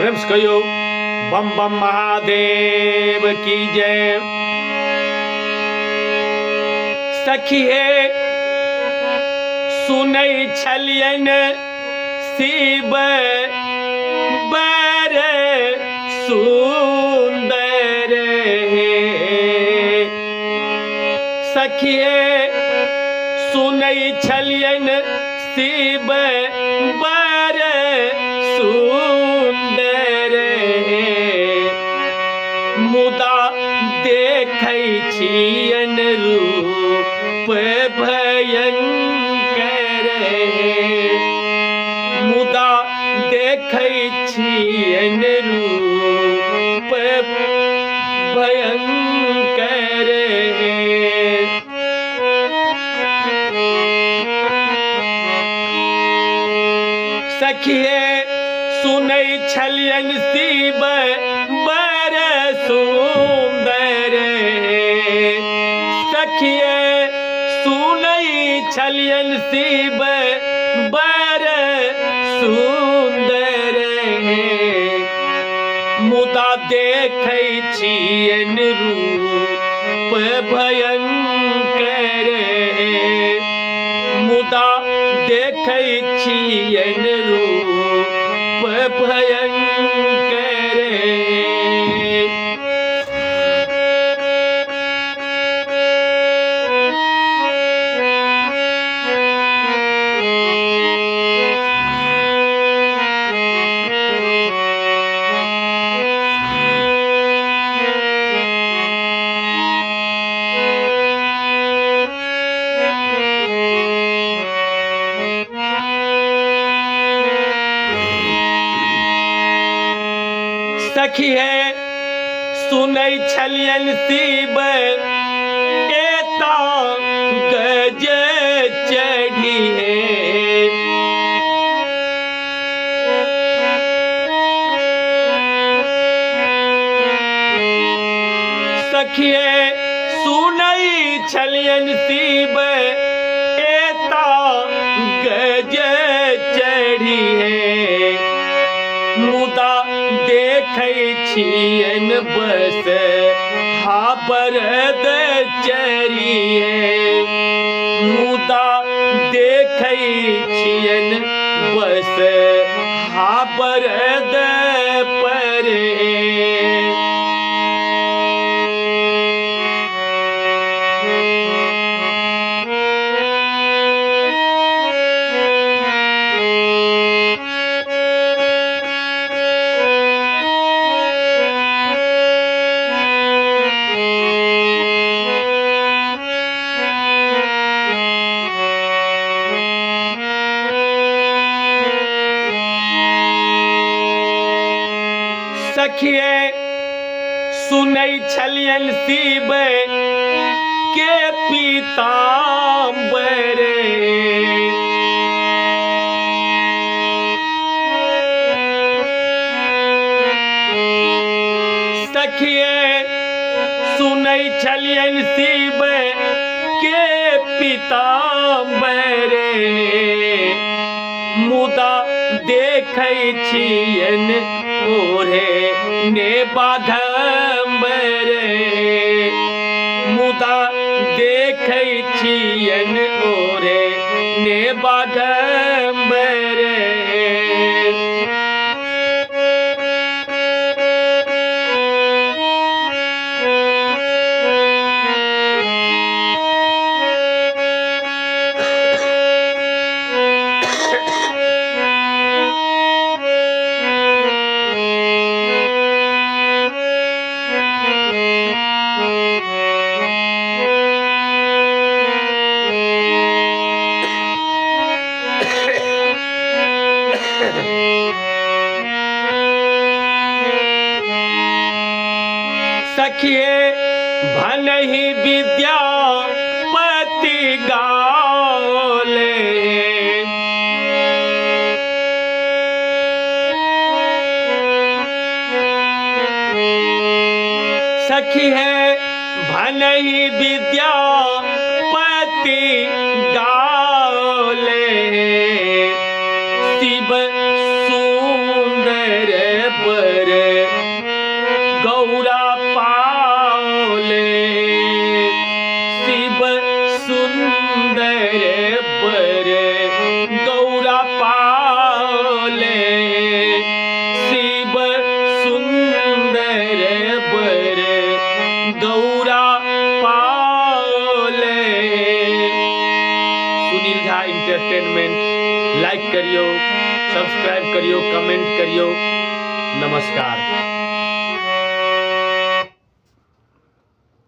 प्रेम्स कहो बम बम महादेव की जय। सखिए सुनई छलियन शिव बर सुंदर सखिए सुनई छलियन शिव बर सुंदर मुदा देखै छियन रूप भयंकर मुदा देखै छियन रूप भयंकर सखिए सुनै छलियन शिव बर सुंदर सखिए सुनै छलियन शिव बर सुंदर मुदा देखै छियन रूप भयंकर मुदा देखै छियन रूप भयंकर सखिए सुनै छलियन शिव एता गज चढ़िए सखिए सुनै छलियन शिव एता गज चढ़िए मुदा देखै छियन बस हाबरद चरिए मुदा देखै छियन बस हाबरद परे सखिए सुनै छलियन शिव के पीताम्बर सखिए सुनै छलियन शिव के पीताम्बर मुदा देखै छियन ओढ़े ने बाघम्बर मुदा देखै छियन ओढ़े ने बाघम्बर सखिए भनहि विद्यापति गाओले सखिए भनहि विद्यापति गाओले शिव सुंदर सुंदर बर गौरा पाले शिव सुंदर बर गौरा पाले। सुनील झा इंटरटेनमेंट लाइक करियो, सब्सक्राइब करियो, कमेंट करियो। नमस्कार।